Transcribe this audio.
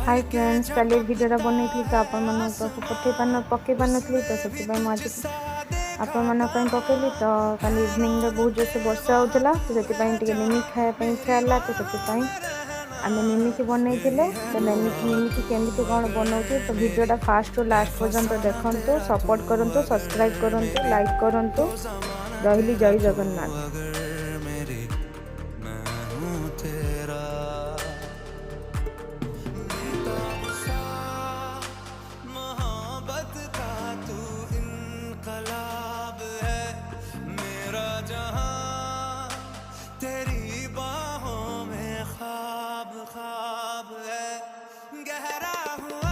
Hi friends, कल भिडियोटा बनई तो आपण पकई पार नी तो से आज आपण पकईली। तो कल इवनिंग बहुत जोर से वर्षा होता तो से निमिक खायापी इच्छा है तो से आम निमिक बनई। तो निमिक केमी कौन बनाऊँ तो भिडियोटा फास्ट रू लास्ट पर्यंत देखूँ, सपोर्ट करूँ, सब्सक्राइब करूँ, लाइक करूँ। रही जय जगन्नाथ। तेरी बाहों में ख्वाब ख्वाब है, गहरा हुआ